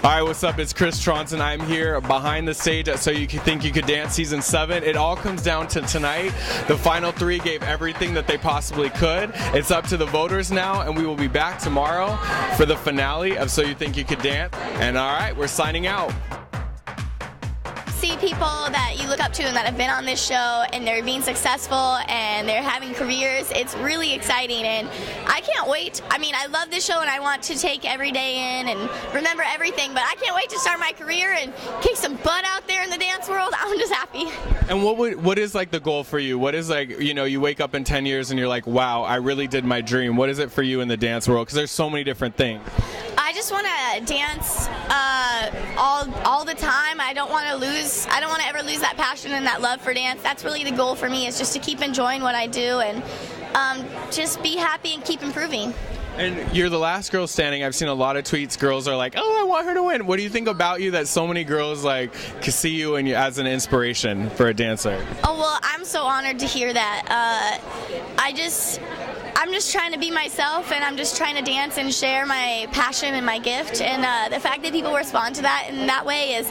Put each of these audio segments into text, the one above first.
All right, what's up? It's Chris Trondsen. I'm here behind the stage at So You Could Think You Could Dance Season 7. It all comes down to tonight. The final 3 gave everything that they possibly could. It's up to the voters now, and we will be back tomorrow for the finale of So You Think You Could Dance. And all right, we're signing out. See people that you look up to and that have been on this show and they're being successful and they're having careers. It's really exciting and I can't wait. I mean, I love this show and I want to take every day in and remember everything, but I can't wait to start my career and kick some butt out there in the dance world. I'm just happy. And what is like the goal for you? What is like, you know, you wake up in 10 years and you're like, wow, I really did my dream. What is it for you in the dance world? Because there's so many different things. I just want to dance all the time. I don't want to ever lose that passion and that love for dance. That's really the goal for me, is just to keep enjoying what I do and just be happy and keep improving. And you're the last girl standing. I've seen a lot of tweets. Girls are like, oh, I want her to win. What do you think about you that so many girls like can see you and as an inspiration for a dancer? Oh, well, I'm so honored to hear that. I'm just trying to be myself, and I'm just trying to dance and share my passion and my gift. And the fact that people respond to that in that way is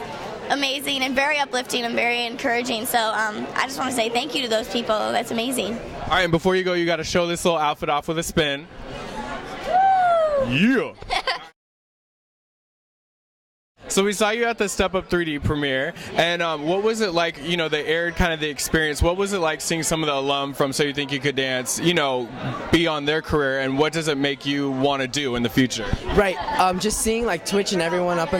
amazing and very uplifting and very encouraging. So I just want to say thank you to those people. That's amazing. All right, and before you go, you got to show this little outfit off with a spin. Yeah. So we saw you at the Step Up 3D premiere, and what was it like, you know, they aired kind of the experience. What was it like seeing some of the alum from So You Think You Could Dance, you know, be on their career, and what does it make you want to do in the future? Right, just seeing like Twitch and everyone up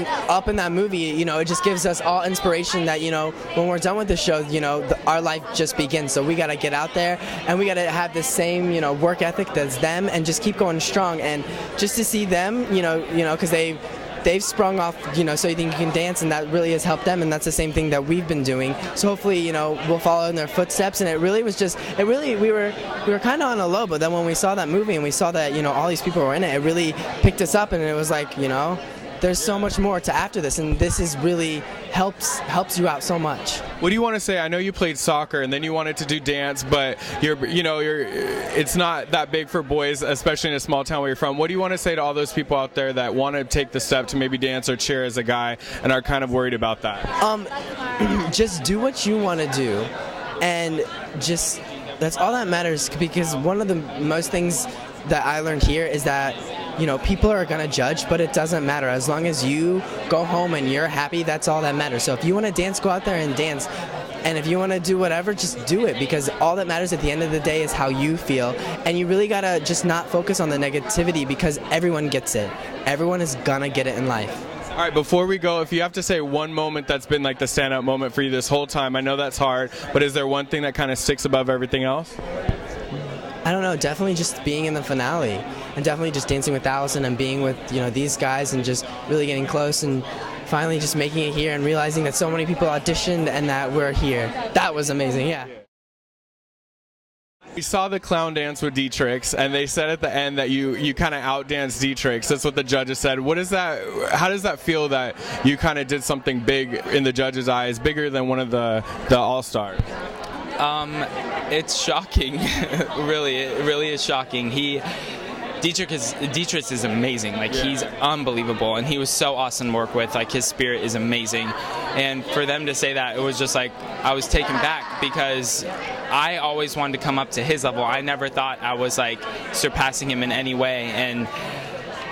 in that movie, you know, it just gives us all inspiration that, you know, when we're done with the show, you know, our life just begins. So we got to get out there, and we got to have the same, you know, work ethic as them, and just keep going strong. And just to see them, you know, because they've sprung off, you know, So You Think You Can Dance, and that really has helped them, and that's the same thing that we've been doing. So hopefully, you know, we'll follow in their footsteps. And we were kind of on a low, but then when we saw that movie and we saw that, you know, all these people were in it, it really picked us up, and it was like, you know, there's so much more to after this, and this is really helps you out so much. What do you want to say? I know you played soccer and then you wanted to do dance, but it's not that big for boys, especially in a small town where you're from. What do you want to say to all those people out there that want to take the step to maybe dance or cheer as a guy and are kind of worried about that? Just do what you want to do, and just that's all that matters, because one of the most things that I learned here is that, you know, people are going to judge, but it doesn't matter. As long as you go home and you're happy, that's all that matters. So if you want to dance, go out there and dance. And if you want to do whatever, just do it, because all that matters at the end of the day is how you feel. And you really got to just not focus on the negativity, because everyone gets it. Everyone is going to get it in life. All right, before we go, if you have to say one moment that's been like the standout moment for you this whole time, I know that's hard, but is there one thing that kind of sticks above everything else? I don't know, definitely just being in the finale, and definitely just dancing with Allison and being with, you know, these guys, and just really getting close and finally just making it here and realizing that so many people auditioned and that we're here. That was amazing, yeah. We saw the clown dance with Dietrich's, and they said at the end that you kind of outdanced Dietrich's. That's what the judges said. What is that? How does that feel that you kind of did something big in the judges' eyes, bigger than one of the all-stars? It's shocking. It really is shocking. Dietrich is amazing. Like, he's unbelievable, and he was so awesome to work with. Like, his spirit is amazing, and for them to say that, it was just like I was taken back, because I always wanted to come up to his level. I never thought I was like surpassing him in any way, and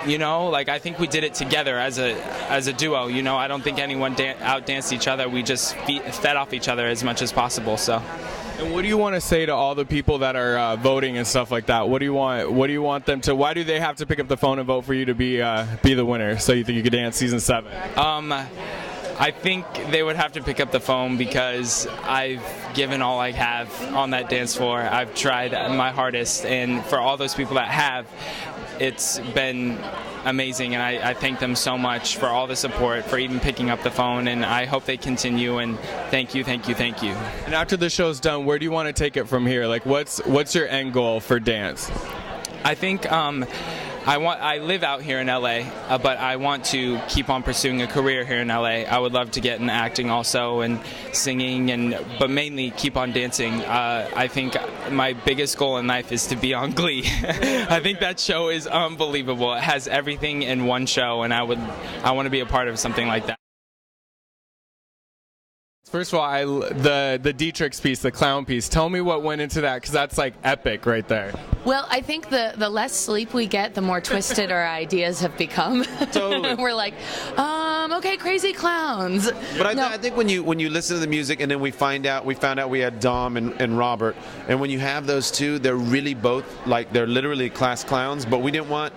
you know, like, I think we did it together as a duo. You know, I don't think anyone outdanced each other. We just fed off each other as much as possible. So. And what do you want to say to all the people that are voting and stuff like that? What do you want them to? Why do they have to pick up the phone and vote for you to be the winner? So You Think You Could Dance Season 7? I think they would have to pick up the phone, because I've given all I have on that dance floor. I've tried my hardest, and for all those people that have, it's been amazing, and I thank them so much for all the support, for even picking up the phone, and I hope they continue, and thank you. And after the show's done, where do you want to take it from here? Like, what's your end goal for dance? I think I live out here in LA, but I want to keep on pursuing a career here in LA. I would love to get into acting also and singing, but mainly keep on dancing. I think my biggest goal in life is to be on Glee. I think that show is unbelievable. It has everything in one show, and I want to be a part of something like that. First of all, the Dietrich's piece, the clown piece, tell me what went into that, because that's like epic right there. Well, I think the less sleep we get, the more twisted our ideas have become. Totally. We're like, okay, crazy clowns. But I think when you listen to the music, and then we found out we had Dom and Robert, and when you have those two, they're really both, like, they're literally class clowns, but we didn't want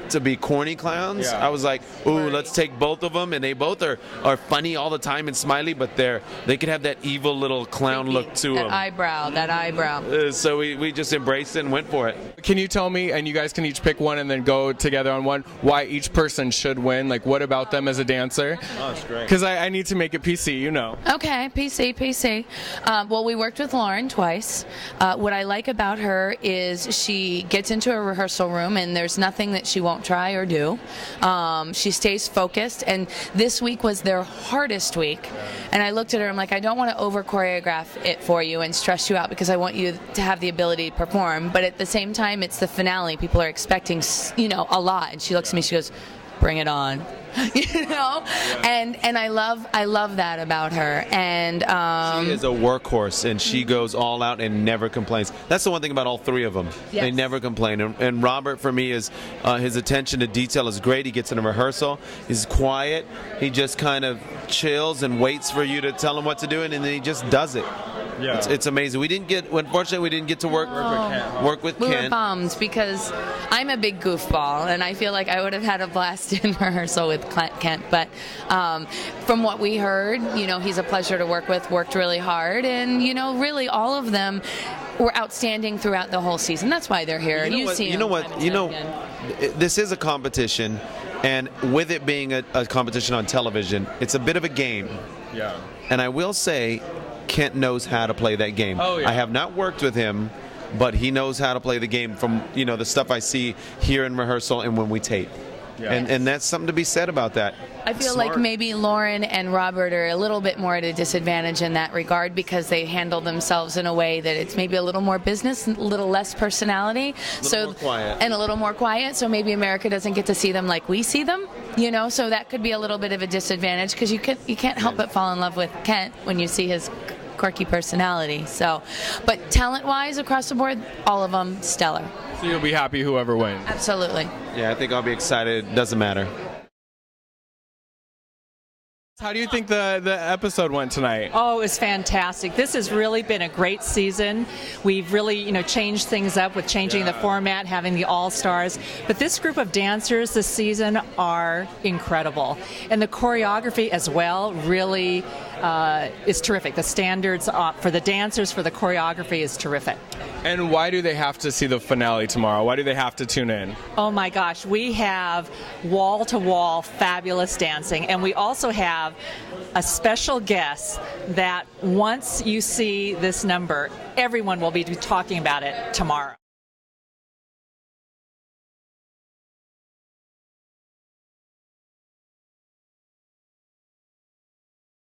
to be corny clowns. Yeah. I was like, ooh, let's take both of them, and they both are funny all the time and smiley, but they could have that evil little clown look to them. That eyebrow. So we just embraced it and went for it. Can you tell me, and you guys can each pick one and then go together on one, why each person should win? Like, what about them as a dancer? Oh, that's great. Because I need to make it PC, you know. Okay, PC. Well, we worked with Lauren twice. What I like about her is she gets into a rehearsal room, and there's nothing that she won't try or do. She stays focused, and this week was their hardest week. And I looked at her, I'm like, I don't want to over choreograph it for you and stress you out, because I want you to have the ability to perform. But at the same time, it's the finale. People are expecting, a lot. And she looks at me, she goes, bring it on. And I love that about her. And she is a workhorse, and she goes all out and never complains. That's the one thing about all three of them. Yes. They never complain. And Robert, for me, is his attention to detail is great. He gets in a rehearsal. He's quiet. He just kind of chills and waits for you to tell him what to do, and then he just does it. Yeah. It's amazing. Unfortunately, we didn't get to work with we Ken. were bummed, because I'm a big goofball, and I feel like I would have had a blast in rehearsal with Kent. But from what we heard, he's a pleasure to work with, worked really hard, and, really all of them were outstanding throughout the whole season. That's why they're here. This is a competition, and with it being a competition on television, it's a bit of a game. Yeah. And I will say, Kent knows how to play that game. Oh, yeah. I have not worked with him, but he knows how to play the game from the stuff I see here in rehearsal and when we tape. Yeah. And that's something to be said about that. I feel Smart. like maybe Lauren and Robert are a little bit more at a disadvantage in that regard, because they handle themselves in a way that it's maybe a little more business, a little less personality, more quiet. And a little more quiet. So maybe America doesn't get to see them like we see them. So that could be a little bit of a disadvantage, because you can't help but fall in love with Kent when you see his quirky personality. So, but talent-wise, across the board, all of them stellar. So you'll be happy whoever wins. Absolutely. Yeah, I think I'll be excited. Doesn't matter. How do you think the episode went tonight? Oh, it was fantastic. This has really been a great season. We've really, changed things up with changing the format, having the all-stars. But this group of dancers this season are incredible. And the choreography as well really is terrific. The standards for the dancers, for the choreography is terrific. And why do they have to see the finale tomorrow? Why do they have to tune in? Oh my gosh, we have wall-to-wall fabulous dancing, and we also have a special guest that once you see this number, everyone will be talking about it tomorrow.